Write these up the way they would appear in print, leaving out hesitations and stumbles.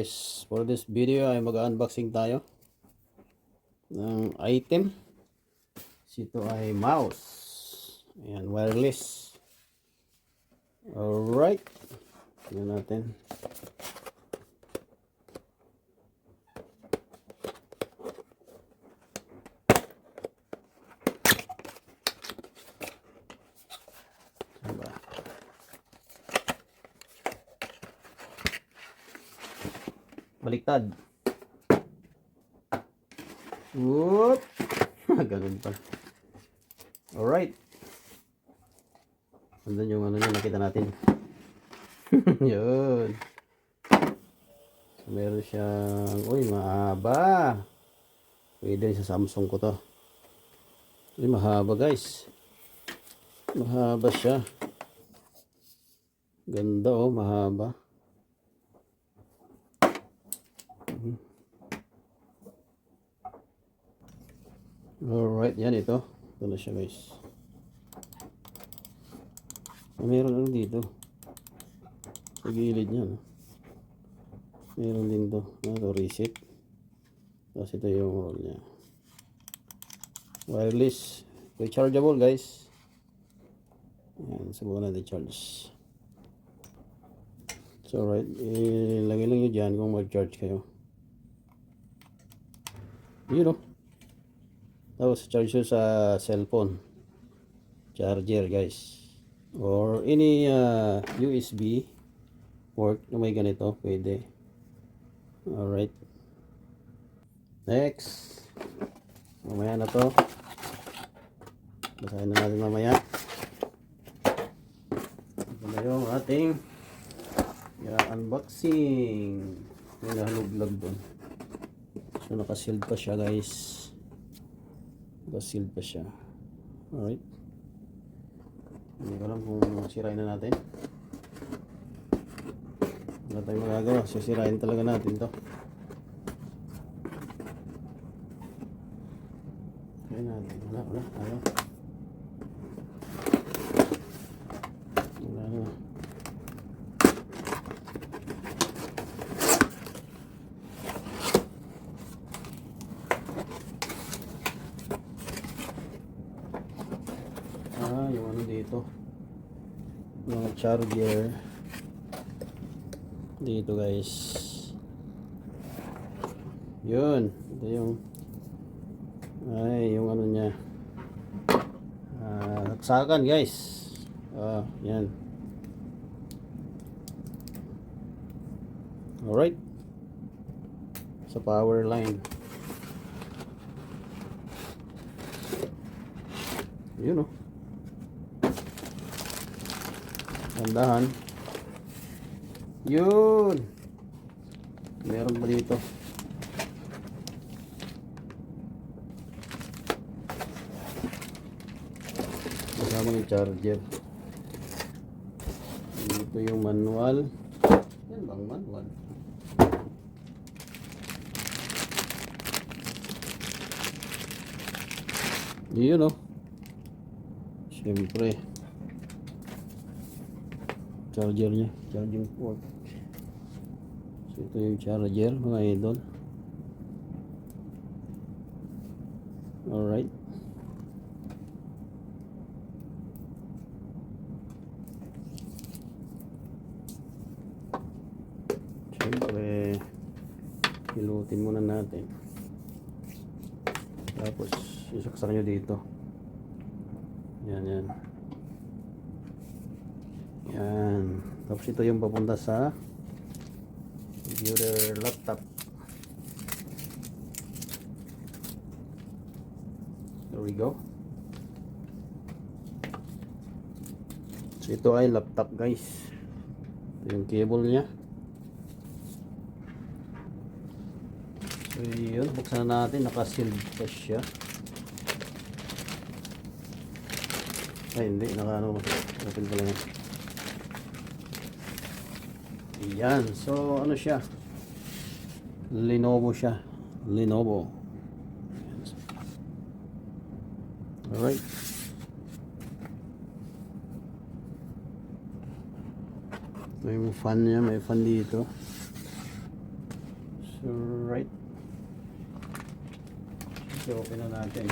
guys, for this video ay mag-unboxing tayo ng item. Ito ay mouse. Ayan, wireless. Alright. Tingnan natin. Baliktad. Whoop. Ganun pa. Alright. Andun yung ano nyo, nakita natin. Yun. So, meron siyang, uy, mahaba. Pwede sa Samsung ko to. Uy, mahaba guys. Mahaba siya. Ganda oh, mahaba. Alright, yan ito. Ito na siya guys. Meron lang dito. Sa gilid niya. No? Meron din to. Ito, reset. Tapos ito yung roll niya. Wireless. Rechargeable guys. Yan, subukan natin charge. So alright, ilagay lang nyo dyan kung mag-charge kayo. Yun o. Tapos charge nyo sa cellphone. Charger guys. Or any USB port na may ganito, pwede. Alright. Next. Mamaya na to. Basahin na natin mamaya. Ito na yung ating unboxing. May nahaluglag doon. So naka-sealed pa siya guys. Naka-sealed pa siya. Alright. Hindi ko alam kung sirain na natin. Wala tayong magagawa. Sisirain talaga natin to. Kaya natin. Wala. Ayaw. Wala na. Yung ano dito, mga charger dito guys. Yun, ito yung yung ano nya, saksakan guys. Yan. Alright, sa power line. Yun Tandahan. Yun. Meron pa dito. Kasama yung charger. Dito yung manual. Yan bang manual? Yun siyempre. Charger nya, charging port. So ito yung charger mga idol. Alright. Siyempre pilutin muna natin. Tapos isaksak nyo dito. Yan. Yan. Tapos ito yung papunta sa computer laptop. There we go. So ito ay laptop guys. Ito yung cable nya. So yun, buksan na natin. Naka-sealed pa siya. Ay hindi, naka-ano. Open pala yan. Yan, so ano siya? Lenovo siya. Lenovo. Alright. Ito yung fan niya, may fan dito. I-open na natin.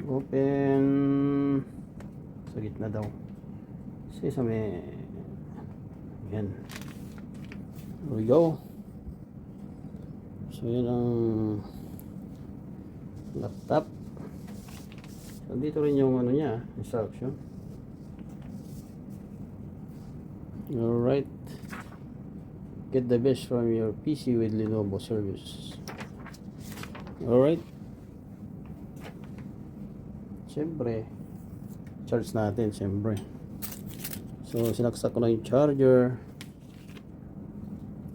Open. Sa gitna daw. Kasi sa may... Yan. There we go. So yan ang laptop. So dito rin yung ano niya, instruction. Alright. Get the best from your PC with Lenovo service. Alright. Siyempre, charge natin, siyempre. So, sinaksak ko na yung charger.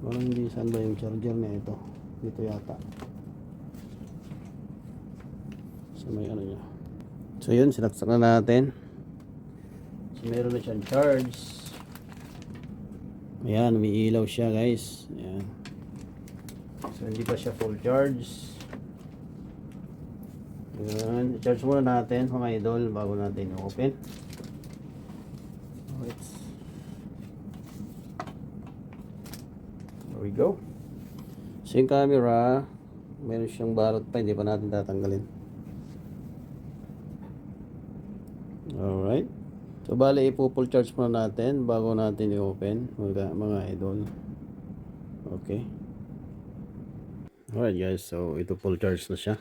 Parang hindi, saan ba yung charger na ito? Dito yata. So, may ano niya. So, yun, sinaksak na natin. So, meron na siyang charge. Ayan, umiilaw siya guys. Ayan. So hindi pa siya full charge. Ayan, i-charge muna natin mga idol bago natin i-open. There we go. So yung camera, meron siyang balot pa, hindi pa natin tatanggalin. Alright. So bale ipo-full charge muna natin bago natin i-open mga idol. Okay. Alright guys, so ito full charge na siya.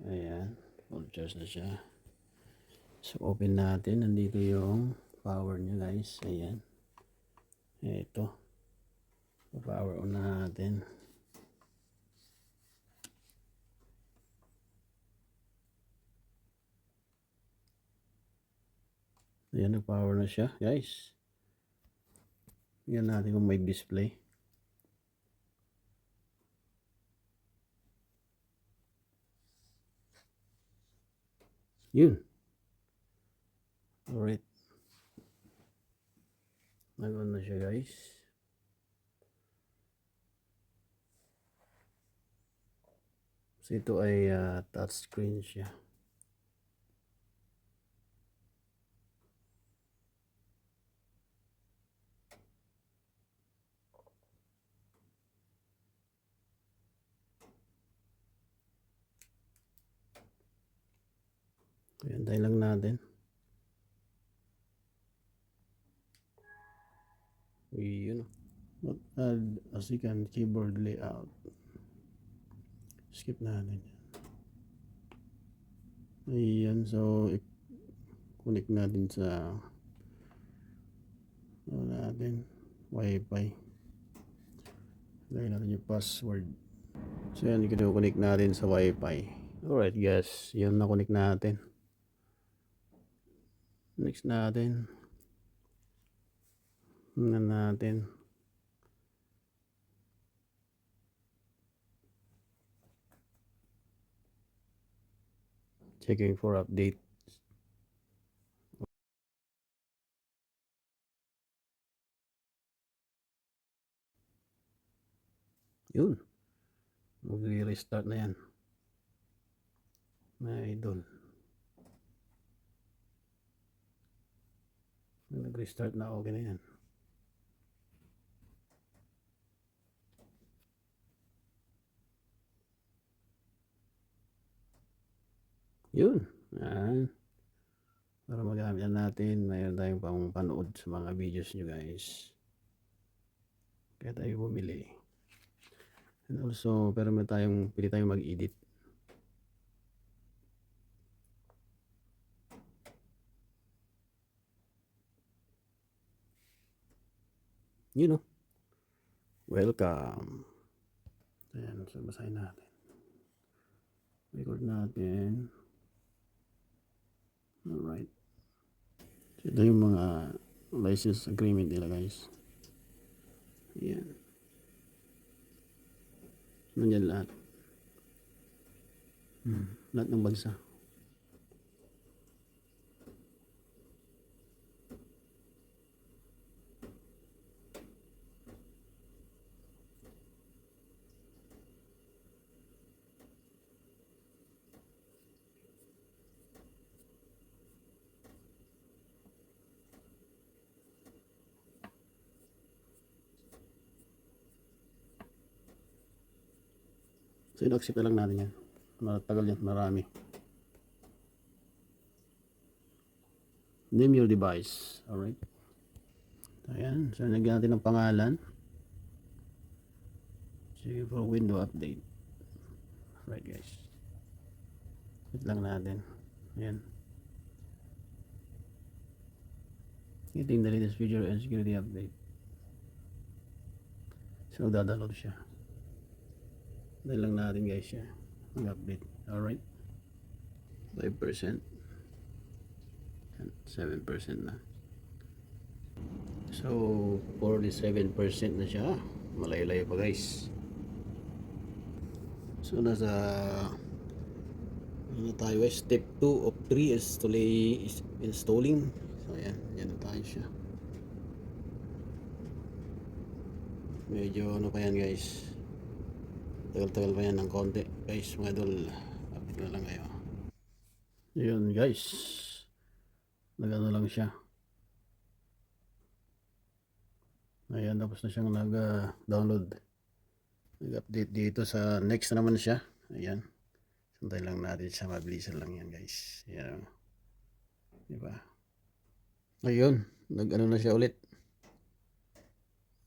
Ayan, full charge na siya. So open natin, nandito yung power niya guys. Ayan. Ito. Power on natin. Ayan, nag-power na siya guys. Yan natin kung may display. Yun. Alright. Nag-on na siya guys. So ito ay touch screen siya. Ayan, tayo lang natin. Yun. Not add a second keyboard layout. Skip natin. Ayan, so connect natin sa ano natin, Wi-Fi. Lagyan natin yung password. So yan, i-connect natin sa Wi-Fi. Alright guys, yan na-connect natin. Next natin. Tingnan natin. Checking for update. Yun. Mag-restart na yan. Mga idol. Nag-restart na, okay na yan. Yun. Yan. Para magamit natin, mayroon tayong pang panood sa mga videos nyo guys. Kaya tayo bumili. And also, pero pili tayong mag-edit. You know. Welcome. Ayan, so basahin natin. Record natin. Alright. So ito yung mga license agreement nila guys. Ayan. Nandiyan lahat. Lahat ng bansa. So in-accept na lang natin yan. Matagal yan, marami. Name your device. Alright. Ayan. So lagyan natin ng pangalan. Sige for window update. Alright guys. Wait lang natin. Ayan. Getting the latest feature and security update. So nagdadaload siya. Dahil lang natin guys siya. Mag-update. Alright. 5%. 7% na. So 47% na siya. Malay-lay pa guys. So nasa ano tayo guys, step 2 of 3 is installing. So ayan, yan na tayo siya. Medyo ano pa yan guys, tagal-tagal pa yan ng konti guys mga idol. Update na lang kayo. Yun guys, nagano lang siya. Ayan, tapos na siyang nag-download. Nag-update dito sa next naman siya. Ayan. Santay lang natin siya. Mabilisan lang yan guys. Ayan. Diba? Ayun. Nag-ano na siya ulit.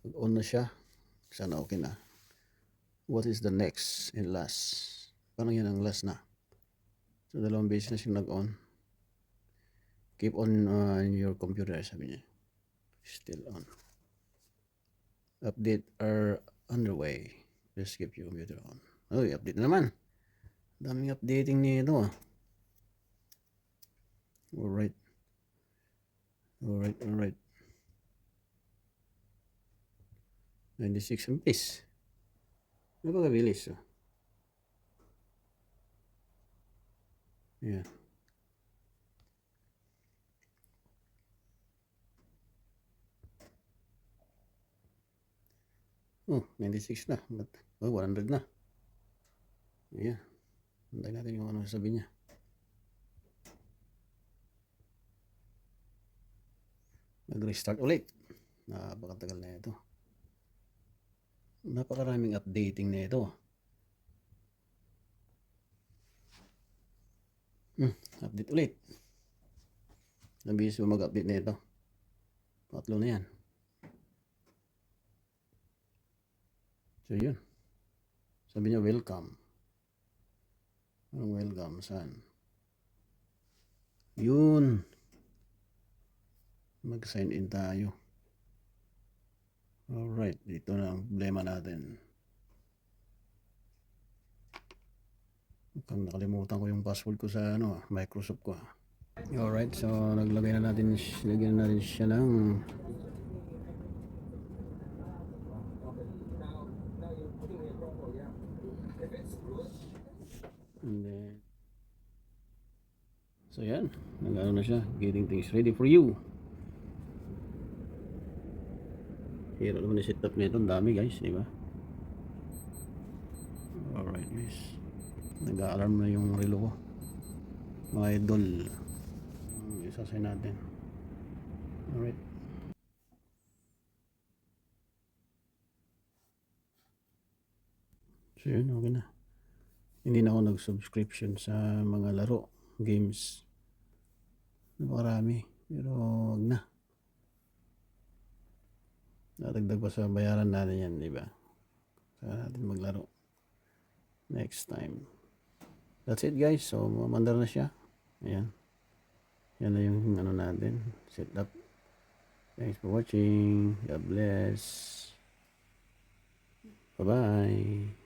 Nag-on na siya. Sana okay na. What is the next and last? Parang yan ang last na. So dalawang beses na siya nag-on. Keep on your computer, sabi niya. Still on. Update are underway. Please keep your computer on. Oh, update na naman. Daming updating nito ah. Alright. Alright. 96 MBs. Napakabilis oh. Yeah. Oh, 96 na. Oh, 100 na. Ayan. Hintayin natin yung ano sabi niya. Nag-restart ulit. Napakatagal na ito. Napakaraming updating na ito. Update ulit. Nabihis mo mag-update na ito. Tatlo na yan. So yun. Sabi niya welcome. Anong welcome? Saan? Yun. Mag-sign in tayo. Alright. Dito na ang problema natin. Mukhang nakalimutan ko yung password ko sa Microsoft ko. Alright. So naglagay na natin siya ng and then so yan, nag-ano na siya, getting things ready for you. Hero naman yung setup nito, ang dami guys, di ba? Alright guys, nag-alarm na yung relo ko mga idol. Isasay natin. Alright, so yun, okay na. Hindi na ako nag-subscription sa mga laro, games. Napakarami. Pero wag na. Nadagdag pa sa bayaran natin yan, di ba? Saka natin maglaro. Next time. That's it guys. So, mamandar na siya. Ayan. Yan na yung ano natin. Set up. Thanks for watching. God bless. Bye-bye.